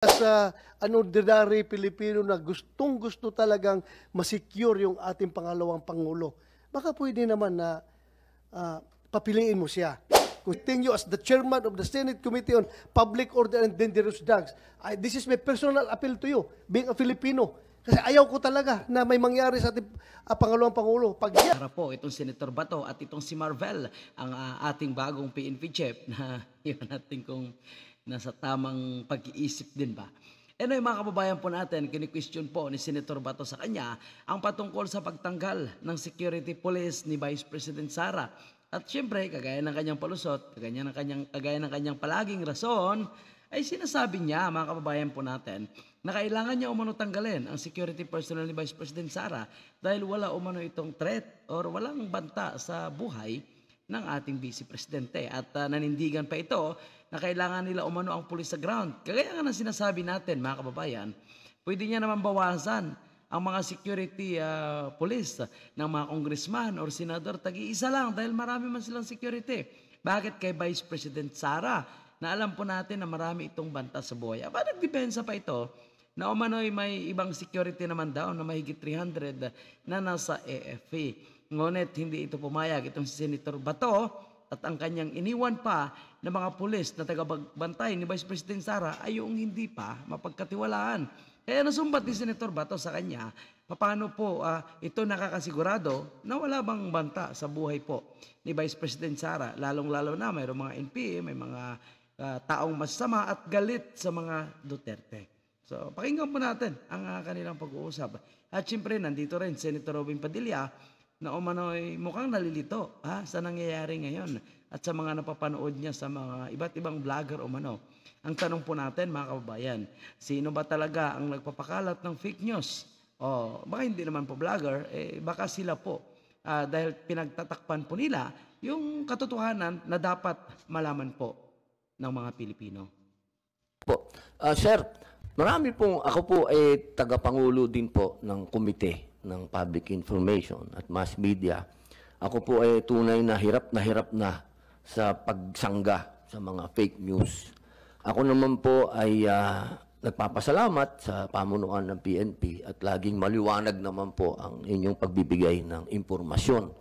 An ordinary Pilipino na gustong-gusto talagang ma-secure yung ating pangalawang Pangulo, baka pwede naman na papiliin mo siya. Continue as the chairman of the Senate Committee on Public Order and Dangerous Drugs. This is my personal appeal to you, being a Filipino. Kasi ayaw ko talaga na may mangyari sa ating pangalawang Pangulo. Para po itong Senator Bato at itong si Marvel, ang ating bagong PNP chief na yun natin kung nasa tamang pag-iisip din ba. Anyway, mga kababayan po natin, kini-question po ni Senator Bato sa kanya ang patungkol sa pagtanggal ng security police ni Vice President Sara. At syempre, kagaya ng kanyang palusot, kagaya ng kanyang palaging rason, ay sinasabi niya, mga kababayan po natin, na kailangan niya umano tanggalin ang security personnel ni Vice President Sara dahil wala umano itong threat or walang banta sa buhay ng ating Vice Presidente. At nanindigan pa ito na kailangan nila umano ang pulis sa ground. Kagaya nga ng sinasabi natin, mga kababayan, pwede niya naman bawasan ang mga security police ng mga congressman or senador. Tag-iisa lang dahil marami man silang security. Bakit kay Vice President Sara na alam po natin na marami itong banta sa buhay? Aba, nagdepensa pa ito na umano'y may ibang security naman daw na mahigit 300 na nasa AFP. Ngunit hindi ito pumayag itong si Senator Bato at ang kanyang iniwan pa na mga pulis na tagabantay ni Vice President Sara ay yung hindi pa mapagkatiwalaan. Kaya nasumbat ni Senator Bato sa kanya, paano po ito nakakasigurado na wala bang banta sa buhay po ni Vice President Sara, lalong-lalo na mayroong mga NPA, may mga taong masama at galit sa mga Duterte. So, pakinggan po natin ang kanilang pag-uusap. At siyempre, nandito rin Senator Robin Padilla na umano'y mukhang nalilito sa nangyayari ngayon at sa mga napapanood niya sa mga iba't ibang vlogger umano. Ang tanong po natin, mga kababayan, sino ba talaga ang nagpapakalat ng fake news? O baka hindi naman po vlogger, baka sila po dahil pinagtatakpan po nila yung katotohanan na dapat malaman po ng mga Pilipino. Sir, ako po ay tagapangulo din po ng komite ng Public Information at Mass Media. Ako po ay tunay na hirap na sa pagsangga sa mga fake news. Ako naman po ay nagpapasalamat sa pamunuan ng PNP at laging maliwanag naman po ang inyong pagbibigay ng impormasyon.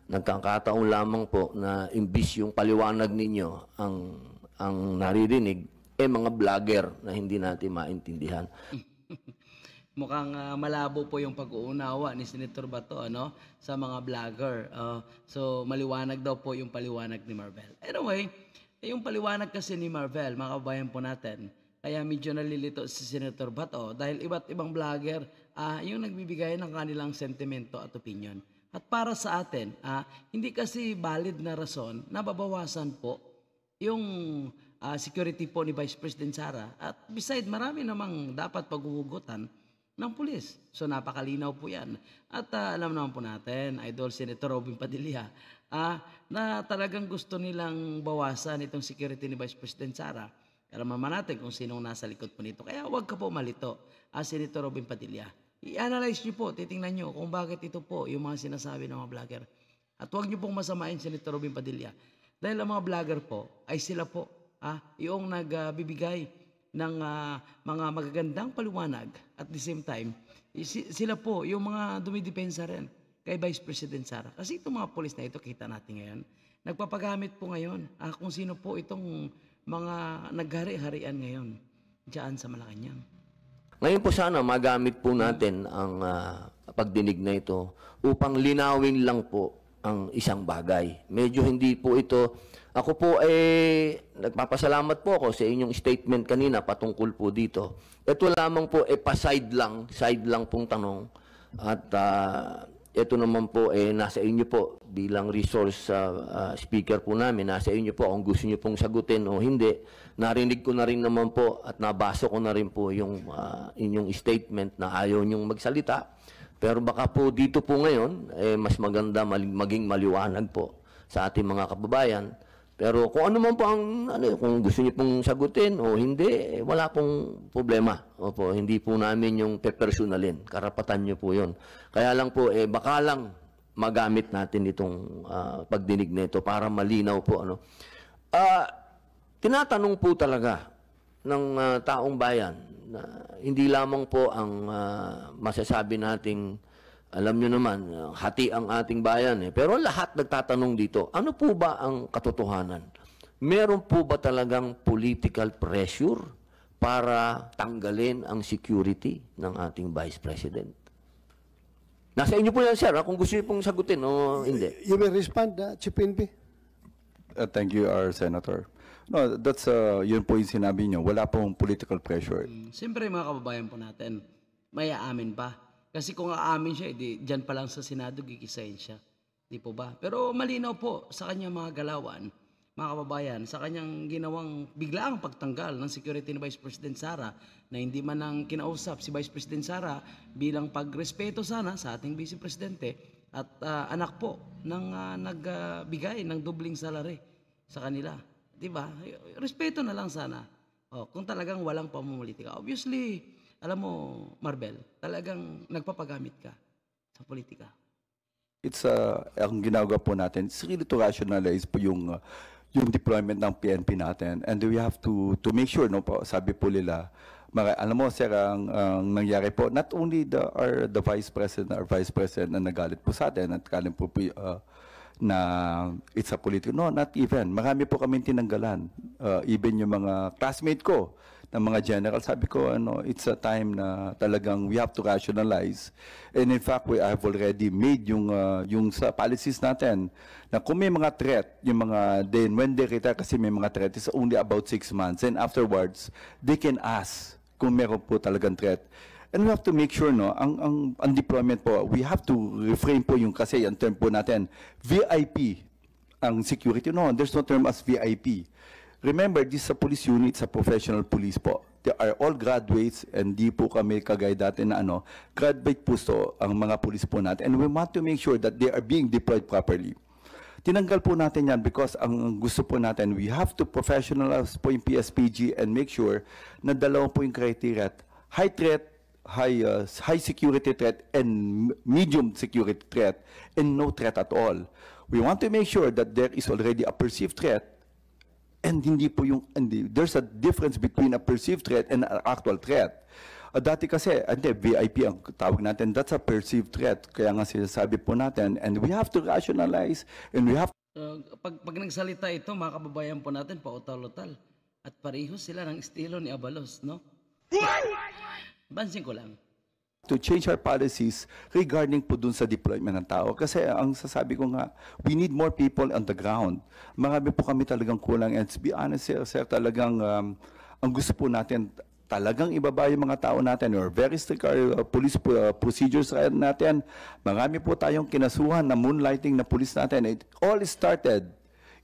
Nagkakataon lamang po na imbis yung paliwanag ninyo ang naririnig, mga vlogger na hindi natin maintindihan. Mukhang malabo po yung pag-uunawa ni Senator Bato sa mga vlogger. So maliwanag daw po yung paliwanag ni Marvel. Anyway, yung paliwanag kasi ni Marvel, mga kababayan po natin, kaya medyo nalilito si Senator Bato dahil iba't ibang vlogger yung nagbibigay ng kanilang sentimento at opinion. At para sa atin, hindi kasi valid na rason na babawasan po yung security po ni Vice President Sara. At beside, marami namang dapat paghuhugutan ng pulis. So napakalinaw po yan. At alam naman po natin, Idol Senator Robin Padilla, na talagang gusto nilang bawasan itong security ni Vice President Sara. Alam naman natin kung sinong nasa likod po nito. Kaya huwag ka po malito, Senator Robin Padilla. I-analyze nyo po, titingnan nyo kung bakit ito po yung mga sinasabi ng mga vlogger. At huwag nyo pong masamain, Senator Robin Padilla. Dahil ang mga vlogger po ay sila po yung nagbibigay ng mga magagandang paliwanag at the same time, sila po yung mga dumidepensa rin kay Vice President Sara. Kasi itong mga polis na ito, kita natin ngayon, nagpapagamit po ngayon kung sino po itong mga naghari-harian ngayon dyan sa Malacanang. Ngayon po sana magamit po natin ang pagdinig na ito upang linawin lang po ang isang bagay. Medyo hindi po ito. Ako po nagpapasalamat po ako sa inyong statement kanina patungkol po dito. Ito lamang po side lang pong tanong. At ito naman po nasa inyo po bilang resource speaker po namin. Nasa inyo po kung gusto niyo pong sagutin o hindi. Narinig ko na rin naman po at nabasa ko na rin po yung inyong statement na ayaw niyong magsalita. Pero baka po dito po ngayon, mas maganda maging maliwanag po sa ating mga kababayan. Pero kung ano man po kung gusto niyo pong sagutin o hindi, wala pong problema. Opo, hindi po namin yung pepersonalin. Karapatan niyo po yun. Kaya lang po, baka lang magamit natin itong pagdinig nito para malinaw po. Tinatanong po talaga ng taong bayan na hindi lamang po ang masasabi nating, alam nyo naman, hati ang ating bayan pero lahat nagtatanong dito, ano po ba ang katotohanan? Meron po ba talagang political pressure para tanggalin ang security ng ating Vice President? Nasa inyo po yan, sir, kung gusto niyo pong sagutin o hindi. You may respond, Chief PNP. Thank you, our Senator. No, that's yun po yung sinabi niyo. Wala pong political pressure. Siyempre mga kababayan po natin, may aamin pa. Kasi kung aamin siya, di, dyan pa lang sa Senado, gigisahin siya. Di po ba? Pero malinaw po sa kanyang mga galawan, mga kababayan, sa kanyang ginawang biglaang pagtanggal ng security ni Vice President Sara na hindi man ang kinausap si Vice President Sara bilang pagrespeto sana sa ating Vice Presidente at anak po ng nagbigay ng dobling salary sa kanila. Diba? Respeto na lang sana. Kung talagang walang pamumulitika. Obviously, alam mo, Marvel, talagang nagpapagamit ka sa politika. It's ang ginagawa po natin, it's really to rationalize po yung deployment ng PNP natin. And we have to make sure, no po, sabi po nila, alam mo, sir, ang nangyari po, not only the Vice President, our Vice President na nagalit po sa atin, at kalim po na it's a political, no, not even. Marami po kami tinanggalan. Even yung mga classmate ko, ng mga general, sabi ko, it's a time na talagang we have to rationalize. And in fact, we have already made yung sa policies natin na kung may mga threat, yung mga, then when they retire, kasi may mga threat, it's only about 6 months. And afterwards, they can ask kung meron po talagang threat. And we have to make sure, no, ang deployment po, we have to refrain po yung kasi, ang term po natin, VIP, ang security. No, there's no term as VIP. Remember, this is a police unit, sa professional police po. They are all graduates, and di po kami kagaya dati na graduate po so ang mga police po natin. And we want to make sure that they are being deployed properly. Tinanggal po natin yan because ang gusto po natin, we have to professionalize po yung PSPG and make sure na dalawa po yung criteria. High threat, high security threat, and medium security threat, and no threat at all. We want to make sure that there is already a perceived threat, and hindi po yung, there's a difference between a perceived threat and an actual threat. Dati kasi, VIP ang tawag natin, that's a perceived threat. Kaya nga sinasabi po natin, and we have to rationalize, and we have Pag nagsalita ito, mga kababayan po natin, pautal-utal. At pareho sila ng estilo ni Abalos, no? Bansin ko lang. to change our policies regarding po dun sa deployment ng tao. Kasi ang sasabi ko nga, we need more people on the ground. Marami po kami talagang kulang. And to be honest, sir, talagang ang gusto po natin, talagang ibaba yung mga tao natin. Or very strict police procedures natin. Marami po tayong kinasuhan na moonlighting na police natin. It all started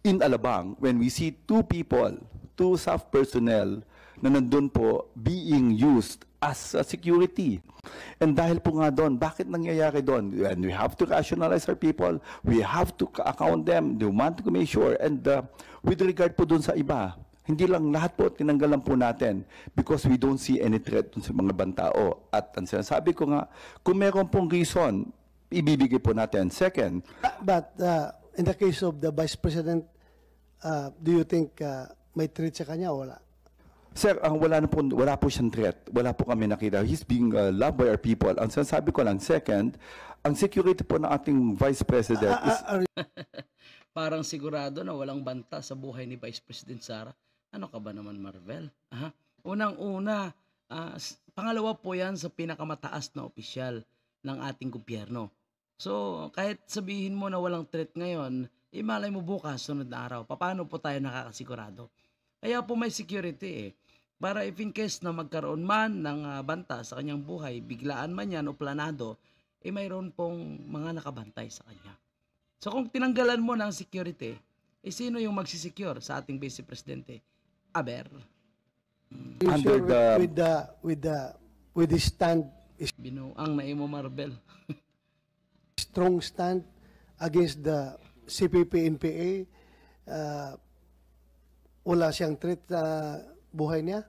in Alabang when we see two staff personnel na nandun po being used as security. And dahil po nga doon, bakit nangyayari doon? And we have to rationalize our people. We have to account them. We want to make sure. And with regard po doon sa iba, hindi lang lahat po, tinanggalan po natin because we don't see any threat dun sa mga bantao. At ang sinasabi ko nga, kung meron pong reason, ibibigay po natin. Second, But in the case of the Vice President, do you think may threat sa kanya o wala? sir, wala po siyang threat. Wala po kami nakita. He's being loved by our people. Ang sinasabi ko lang, second, ang security po ng ating Vice President is... Parang sigurado na walang banta sa buhay ni Vice President Sara. Ano ka ba naman, Marvel? Unang-una, pangalawa po yan sa pinakamataas na opisyal ng ating gobyerno. So, kahit sabihin mo na walang threat ngayon, malay mo bukas, sunod na araw. Paano po tayo nakakasigurado? Kaya po may security para if in case na magkaroon man ng banta sa kanyang buhay, biglaan man yan o planado, mayroon pong mga nakabantay sa kanya. So kung tinanggalan mo ng security, sino yung magsisecure sa ating Vice Presidente? Aber. Under with the stand, Binuang na imo, Marvel. strong stand against the CPP-NPA, wala siyang threat sa buhay niya?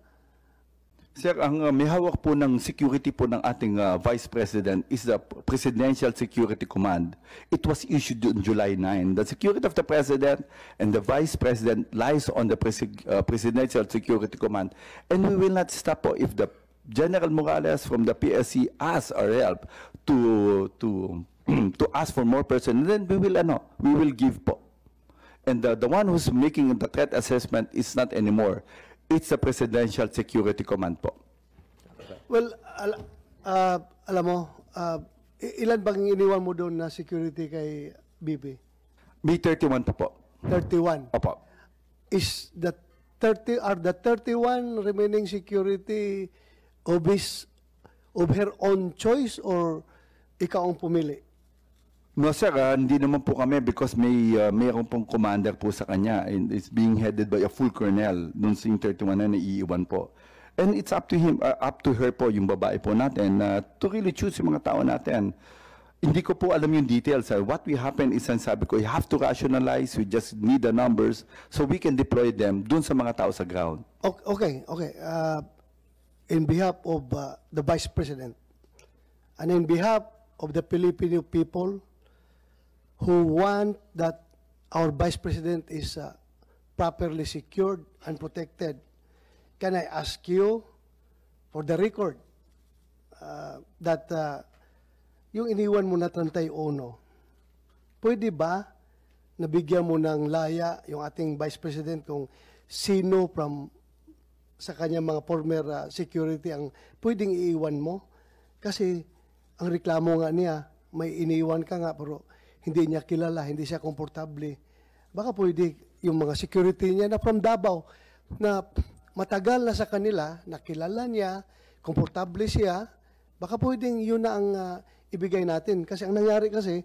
Sir, ang may hawak po ng security po ng ating Vice President is the Presidential Security Command. It was issued on July 9. The security of the President and the Vice President lies on the Presidential Security Command. And we will not stop po if the General Morales from the PSC asks our help to ask for more personnel, then we will give po. And the one who's making the threat assessment is not anymore. It's the Presidential Security Command po. Well, alam mo, ilan bang iniwan mo doon na security kay BP? May 31 pa po. 31. Opo. Is the 31 remaining security of her own choice or ikaw ang pumili? No sir, hindi naman po kami because mayroon pong commander po sa kanya and it's being headed by a full colonel dun sa 31 na naiiwan po. And it's up to him, up to her po, yung babae po natin, to really choose yung mga tao natin. Hindi ko po alam yung details. What will happen is, sabi ko, you have to rationalize, we just need the numbers so we can deploy them dun sa mga tao sa ground. Okay. In behalf of the Vice President and in behalf of the Filipino people who want that our Vice President is properly secured and protected, can I ask you, for the record, that yung iniwan mo na 31, pwede ba nabigyan mo ng laya yung ating Vice President kung sino sa kanyang mga former security ang pwedeng iiwan mo? Kasi ang reklamo nga niya, may iniwan ka nga pero hindi niya kilala, hindi siya komportable. Baka pwede yung mga security niya na from Davao na matagal na sa kanila, nakilala niya, komportable siya, baka pwedeng yun na ang ibigay natin. Kasi ang nangyari kasi,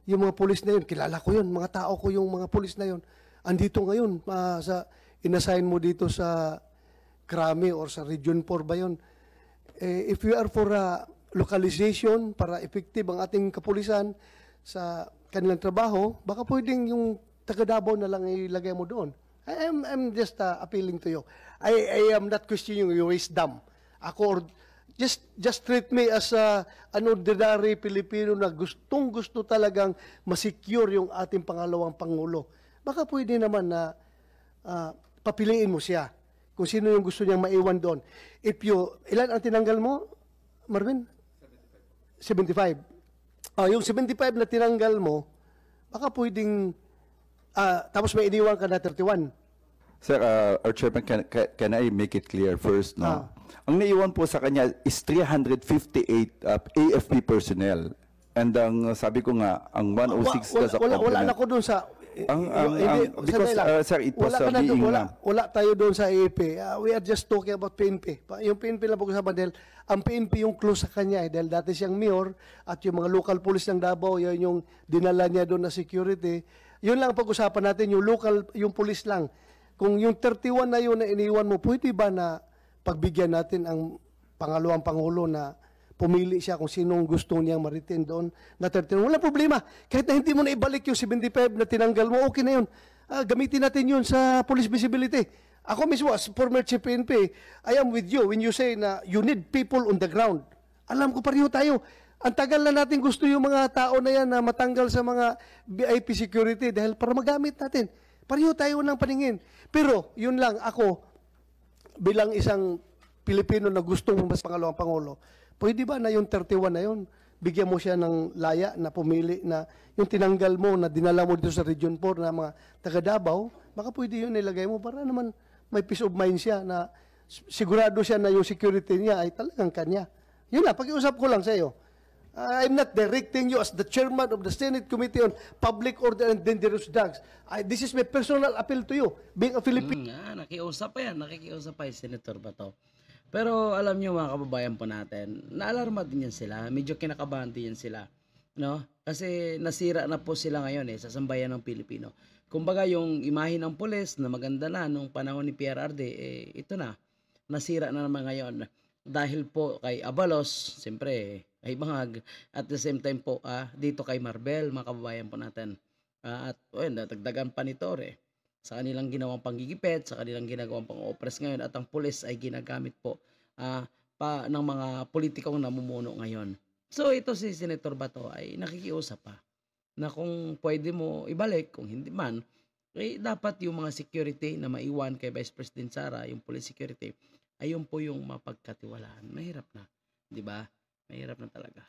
yung mga pulis na yun, kilala ko yun, mga tao ko yung mga pulis na yun, andito ngayon, inassign mo dito sa Krami or sa Region 4 ba yun. If you are for localization, para effective ang ating kapulisan sa kanilang trabaho, baka pwedeng yung taga Davao na lang ilagay mo doon. I'm just appealing to you. I am not questioning your wisdom. Ako, just treat me as an ordinary Pilipino na gustong-gusto talagang masecure yung ating pangalawang Pangulo. Baka pwede naman na papiliin mo siya kung sino yung gusto niyang maiwan doon. Ilan ang tinanggal mo, Marvin? 75. Yung 75 na tinanggal mo, baka pwedeng, tapos may iniwan ka na 31. Sir, our chairman, can I make it clear first? No? Ang naiwan po sa kanya is 358 AFP personnel. And ang sabi ko nga, ang 106 na sa wala na ko doon sa... because, sir, it was being... Wala tayo doon sa AFP. We are just talking about PNP. Yung PNP lang pag-usapan dahil ang PNP yung close sa kanya dahil dati siyang mayor at yung mga local police ng Davao, yun yung dinala niya doon na security. Yun lang ang pag-usapan natin, yung police lang. Kung yung 31 na yun na iniwan mo, pwede ba na pagbigyan natin ang pangalawang Pangulo na pumili siya kung sinong gusto niyang maritin doon na 31. Wala problema. Kahit na hindi mo na ibalik yung 75 na tinanggal mo, okay na yun. Gamitin natin yun sa police visibility. Ako mismo, as former chief PNP, I am with you when you say na you need people on the ground. Alam ko pareho tayo. Ang tagal na natin gusto yung mga tao na yan na matanggal sa mga VIP security dahil para magamit natin. Pareho tayo ng paningin. Pero, yun lang, ako, bilang isang Pilipino na gustong mas pangalawang Pangulo, pwede ba na yung 31 na yun, bigyan mo siya ng laya na pumili na yung tinanggal mo na dinala mo dito sa Region 4 na mga taga Davao, baka pwede yun nilagay mo para naman may peace of mind siya na sigurado siya na yung security niya ay talagang kanya. Yun na, pag-iusap ko lang sa iyo. I'm not directing you as the chairman of the Senate Committee on Public Order and Dangerous Drugs. This is my personal appeal to you, being a Filipino. Nakiusap pa yan, Senator Bato. Pero alam nyo mga kababayan po natin, naalarma din yan sila, medyo kinakabahan din yan sila. No? Kasi nasira na po sila ngayon sa sambayan ng Pilipino. Kumbaga yung imahe ng pulis na maganda na nung panahon ni PRRD, ito na, nasira na naman ngayon. Dahil po kay Abalos, siyempre, ay bangag. At the same time po, dito kay Marbel, mga kababayan po natin. At natagdagan pa nito sa kanilang ginawang panggigipit, sa kanilang ginagawang pang-oppress ngayon, at ang pulis ay ginagamit po ng mga politikong namumuno ngayon. So ito si Senator Bato ay nakikiusap pa na kung pwede mo ibalik, kung hindi man, dapat yung mga security na maiwan kay Vice President Sara, yung police security, ayun po yung mapagkatiwalaan. Mahirap na, di ba? Mahirap na talaga.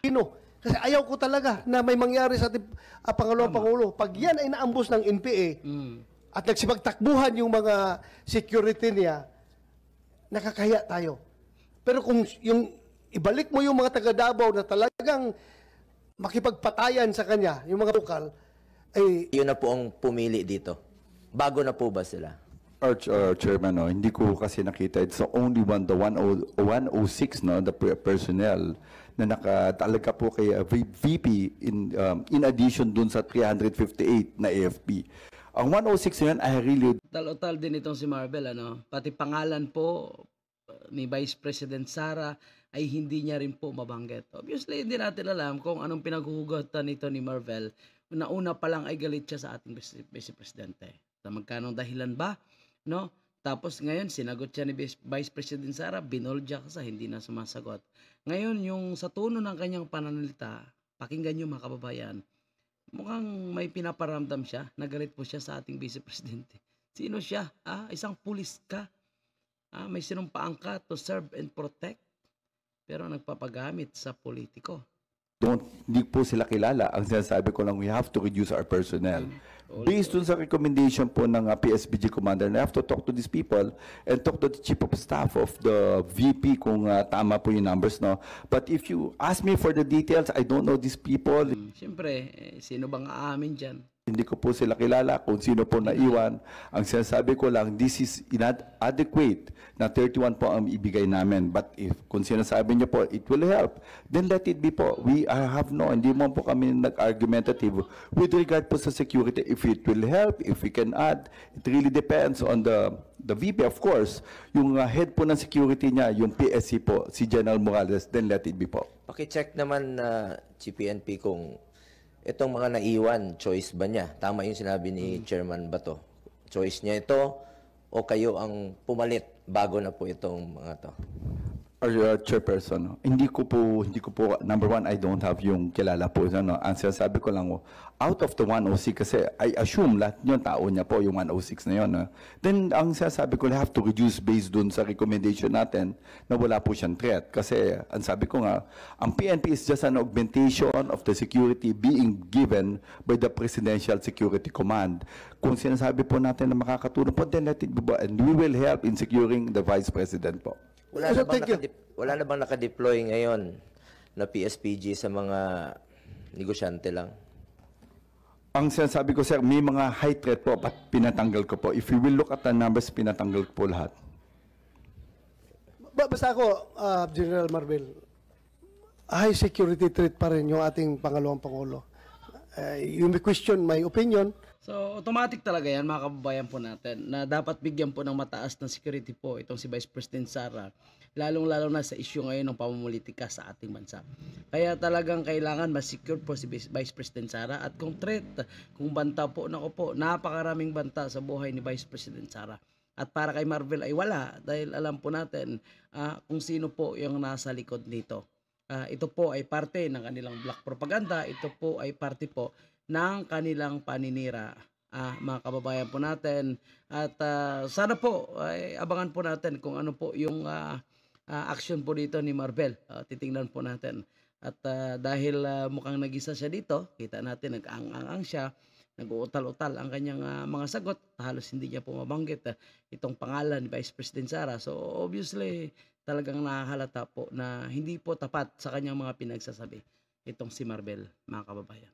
Kasi ayaw ko talaga na may mangyari sa ating Pangalawang Pangulo. Pag yan ay naambos ng NPA at nagsipagtakbuhan yung mga security niya, nakakahiya tayo. Pero kung yung ibalik mo yung mga taga Davao na talagang makipagpatayan sa kanya, yung mga lokal, ay Yun na po ang pumili dito. Bago na po ba sila? Chairman, no, hindi ko kasi nakita. It's only the 106, no, the personnel na nakatalaga po kay VP in addition dun sa 358 na AFP. Ang 106 na yan, I really Tal-otal din itong si Marvel, ano? Pati pangalan po ni Vice President Sara ay hindi niya rin po mabanggit. Obviously, hindi natin alam kung anong pinaghuhugatan nito ni Marvel. Una pa lang ay galit siya sa ating Vice Presidente. Sa magkanong dahilan ba? No? Tapos ngayon, sinagot siya ni Vice President Sara, binolja ka sa hindi na sumasagot. Ngayon, yung sa tono ng kanyang pananalita, pakinggan niyo mga kababayan, mukhang may pinaparamdam siya, nagalit po siya sa ating Vice Presidente. Sino siya? Isang pulis ka? May sinumpaan ka to serve and protect? Pero nagpapagamit sa politiko. hindi po sila kilala. Ang sinasabi ko lang, we have to reduce our personnel. Based dun sa recommendation po ng PSBG commander, I have to talk to these people and talk to the chief of staff of the VP kung tama po yung numbers, no? But if you ask me for the details, I don't know these people. Siyempre, sino bang aamin dyan? Hindi ko po sila kilala kung sino po naiwan. Ang sinasabi ko lang, this is inadequate na 31 po ang ibigay namin. But if kung sinasabi niyo po, it will help, then let it be po. We have no, hindi mo po kami nag-argumentative with regard po sa security. If it will help, if we can add, it really depends on the VP, of course. Yung head po ng security niya, yung PSC po, si General Morales, then let it be po. Paki-check naman na GPNP kung itong mga naiwan, choice ba niya? Tama yung sinabi ni Chairman Bato. Choice niya ito o kayo ang pumalit bago na po itong mga to? Chairperson, no? Hindi ko po, number one, I don't have yung kilala po. No? Ang sinasabi ko lang, out of the 106, kasi I assume lahat yung tao niya po, yung 106 na yun. No? Then, ang sinasabi ko, I have to reduce based dun sa recommendation natin na wala po siyang threat. Kasi, ang sabi ko nga, ang PNP is just an augmentation of the security being given by the Presidential Security Command. Kung sinasabi po natin na makakatulong po, then let it be, and we will help in securing the Vice President po. Wala na bang naka-deploy ngayon na PSPG sa mga negosyante lang? Ang sinasabi ko, sir, may mga high threat po, but pinatanggal ko po. If you will look at the numbers, pinatanggal ko po lahat. Basta ako, General Marvel, high security threat pa rin yung ating pangalawang Pangulo. You may question my opinion. So, automatic talaga yan, mga kababayan po natin, na dapat bigyan po ng mataas na security po itong si Vice President Sara, lalong-lalo na sa issue ngayon ng pamumulitika sa ating bansa. Kaya talagang kailangan mas-secure po si Vice President Sara, at kung threat, kung banta po, nako po, napakaraming banta sa buhay ni Vice President Sara. At para kay Marvel ay wala, dahil alam po natin kung sino po yung nasa likod nito. Ito po ay parte ng kanilang black propaganda, ito po ay parte po ng kanilang paninira, mga kababayan po natin. At sana po ay abangan po natin kung ano po yung action po dito ni Marvel. Titingnan po natin. At dahil mukhang nag-isa siya dito, kita natin nag-ang-ang siya, nag-uutal-utal ang kanyang mga sagot, halos hindi niya po mabanggit itong pangalan ni Vice President Sara. So obviously talagang nakahalata po na hindi po tapat sa kanyang mga pinagsasabi itong si Marvel, mga kababayan.